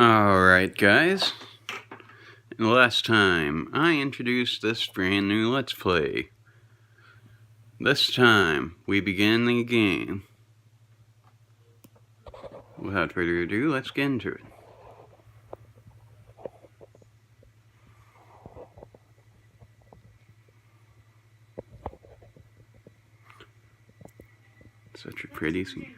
Alright guys, last time I introduced this brand new Let's Play. This time we begin the game. Without further ado, let's get into it. Such a pretty scene.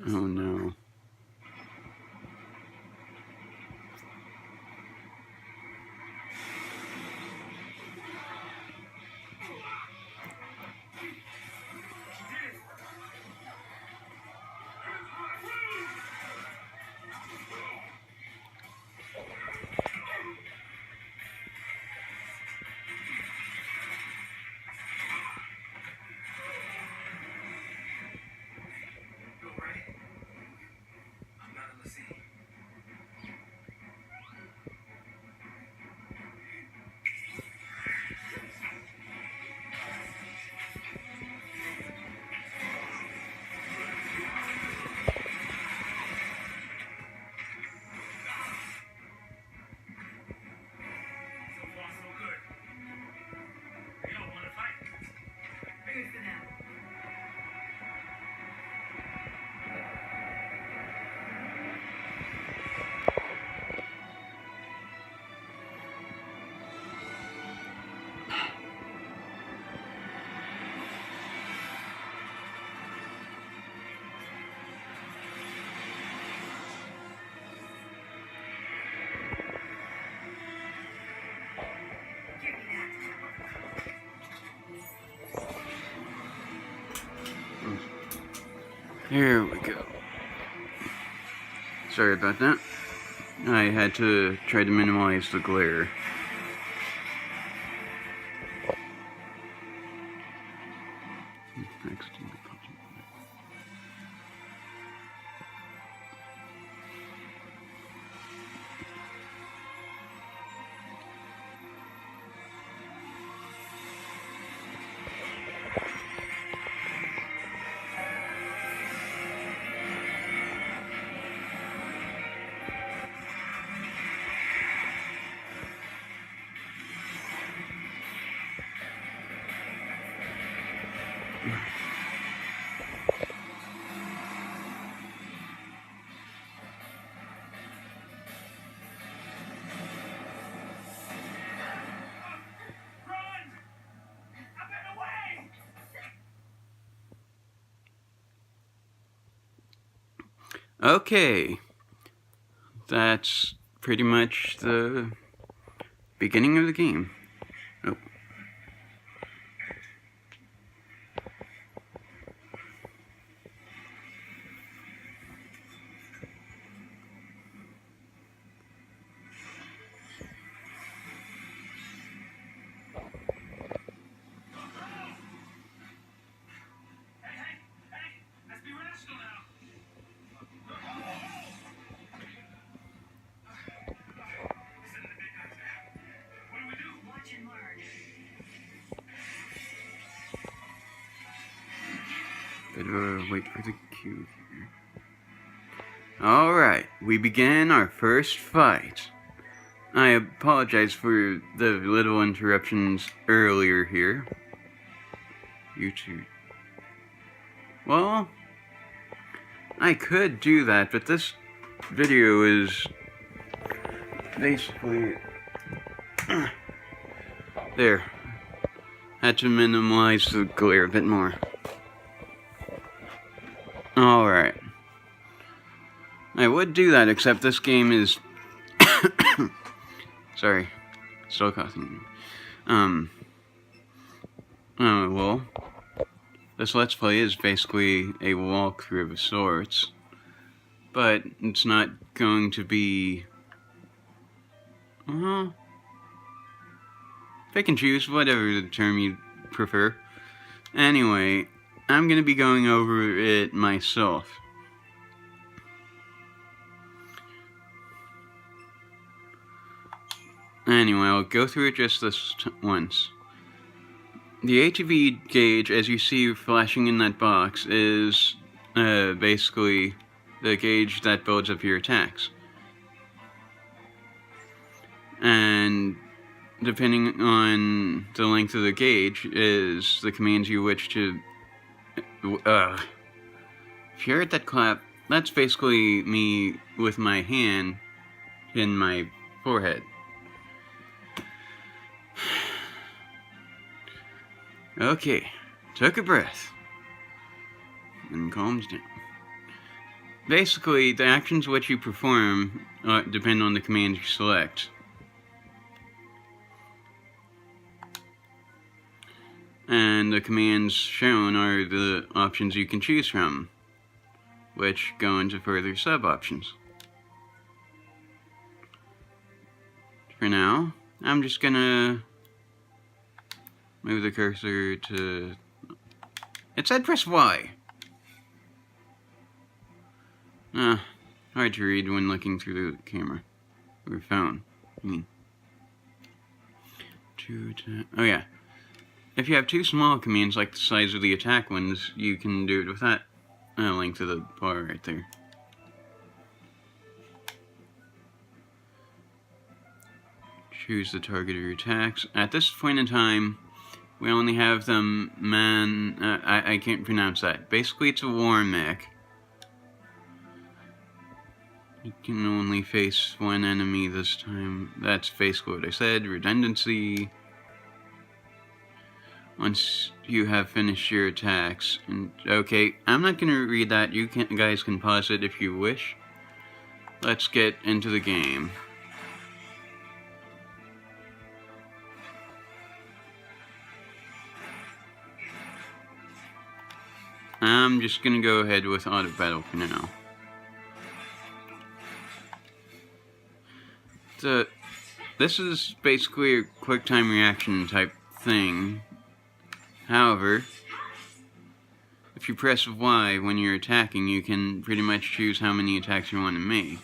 Oh no. Here we go. Sorry about that. I had to try to minimize the glare. Okay, that's pretty much the beginning of the game. Oh. Better wait for the cue here. Alright, we begin our first fight. I apologize for the little interruptions earlier here. YouTube. Well, I could do that, but this video is basically... There. Had to minimize the glare a bit more. Alright. I would do that, except this game is... Sorry. Still coughing. Well, this Let's Play is basically a walkthrough of sorts, but it's not going to be... pick and choose, whatever the term you prefer. Anyway, I'm going to be going over it myself. Anyway, I'll go through it just this once. The ATV gauge, as you see flashing in that box, is basically the gauge that builds up your attacks. And depending on the length of the gauge is the commands you wish to... If you heard that clap, that's basically me with my hand in my forehead. Okay, took a breath and calms down. Basically, the actions which you perform depend on the commands you select. And the commands shown are the options you can choose from, which go into further sub-options. For now, I'm just gonna move the cursor to... It said press Y! Hard to read when looking through the camera. Or phone, I mean. Oh yeah. If you have two small commands like the size of the attack ones, you can do it with that length of the bar right there. Choose the target of your attacks. At this point in time, we only have them I can't pronounce that. Basically, it's a war mech. You can only face one enemy this time. That's basically what I said. Redundancy. Once you have finished your attacks. And okay, I'm not going to read that. You guys can pause it if you wish. Let's get into the game. I'm just going to go ahead with auto battle for now. This is basically a quick time reaction type thing. However, if you press Y when you're attacking, you can pretty much choose how many attacks you want to make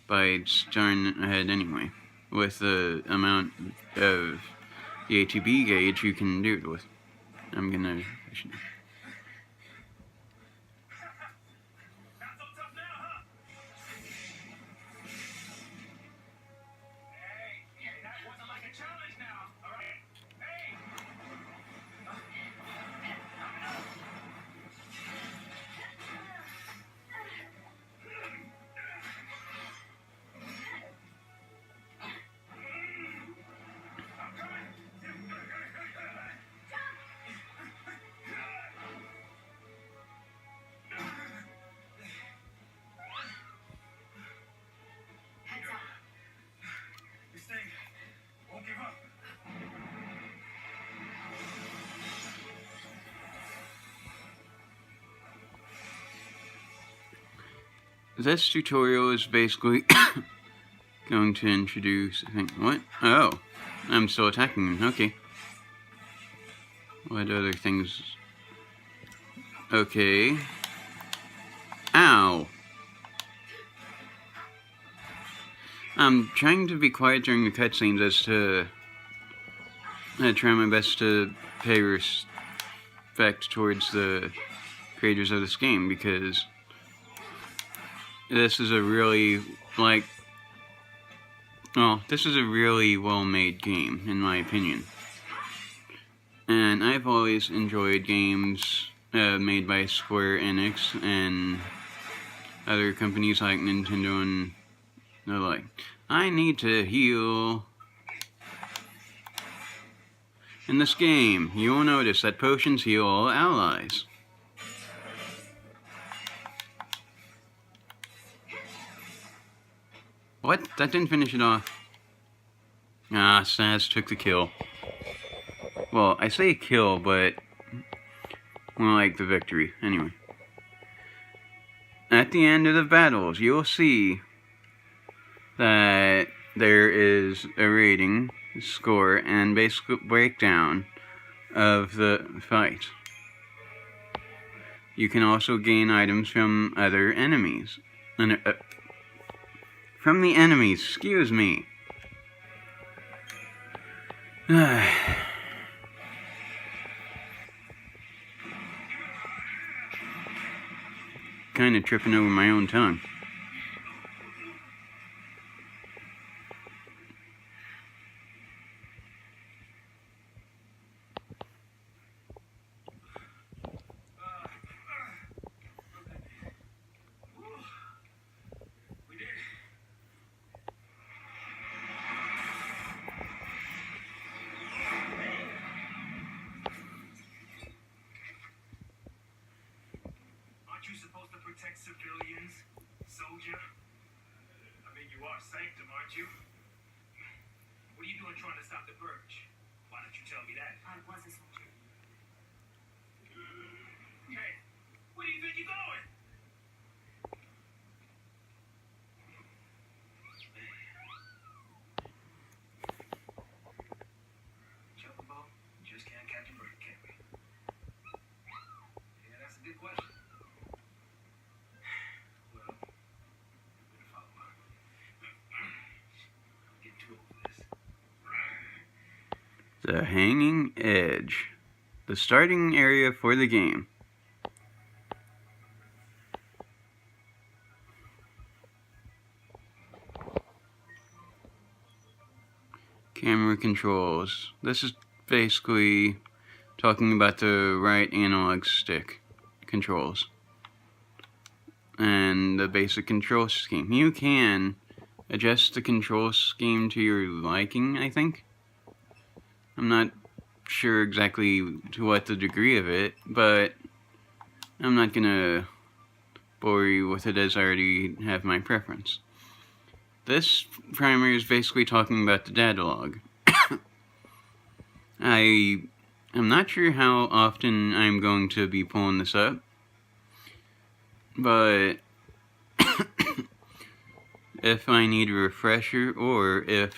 by starting ahead anyway. With the amount of the ATB gauge you can do it with. This tutorial is basically going to introduce, I think, what? Oh, I'm still attacking them, okay. What other things? Okay. Ow! I'm trying to be quiet during the cutscenes as to... I try my best to pay respect towards the creators of this game, because this is a really, this is a really well-made game, in my opinion. And I've always enjoyed games made by Square Enix and other companies like Nintendo and the like. I need to heal. In this game, you will notice that potions heal all allies. What? That didn't finish it off. Ah, Saz took the kill. Well, I say kill, but more like the victory. Anyway. At the end of the battles, you'll see that there is a rating, score, and basic breakdown of the fight. You can also gain items from other enemies. From the enemies, excuse me. Kinda tripping over my own tongue. You supposed to protect civilians, soldier? I mean, you are sanctum, aren't you? What are you doing trying to stop the purge? Why don't you tell me that? I was a soldier. Hey, where do you think you're going? Chocobo, just can't catch a bird, can we? Yeah, that's a good question. The Hanging Edge. The starting area for the game. Camera controls. This is basically talking about the right analog stick controls. And the basic control scheme. You can adjust the control scheme to your liking, I think. I'm not sure exactly to what the degree of it, but I'm not gonna bore you with it as I already have my preference. This primer is basically talking about the data log. I am not sure how often I'm going to be pulling this up, but if I need a refresher or if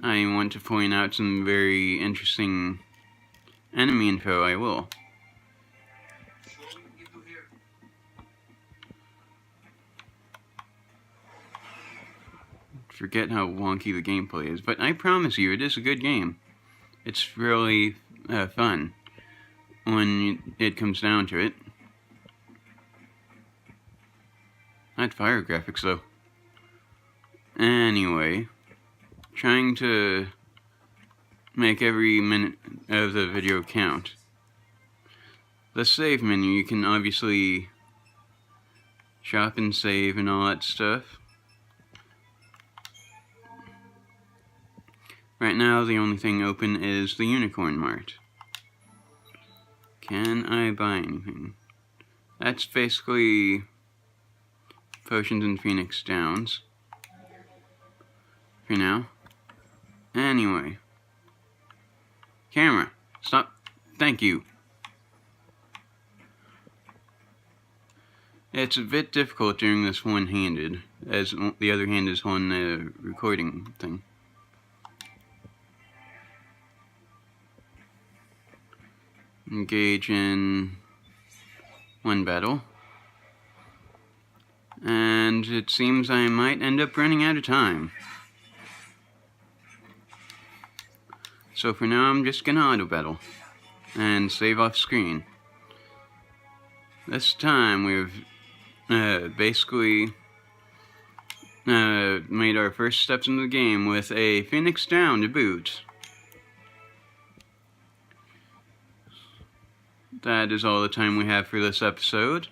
I want to point out some very interesting enemy info, I will. Forget how wonky the gameplay is, but I promise you, it is a good game. It's really fun when it comes down to it. Not fire graphics, though. Anyway, trying to make every minute of the video count. The save menu, you can obviously shop and save and all that stuff. Right now, the only thing open is the Unicorn Mart. Can I buy anything? That's basically potions and Phoenix Downs. For now. Anyway. Camera. Stop. Thank you. It's a bit difficult doing this one-handed, as the other hand is on the recording thing. Engage in one battle. And it seems I might end up running out of time. So for now, I'm just gonna auto battle and save off screen. This time we've basically made our first steps in the game with a Phoenix Down to boot. That is all the time we have for this episode.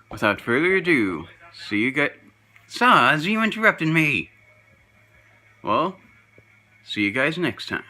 Without further ado, see you guys. Saz, you interrupted me! Well, see you guys next time.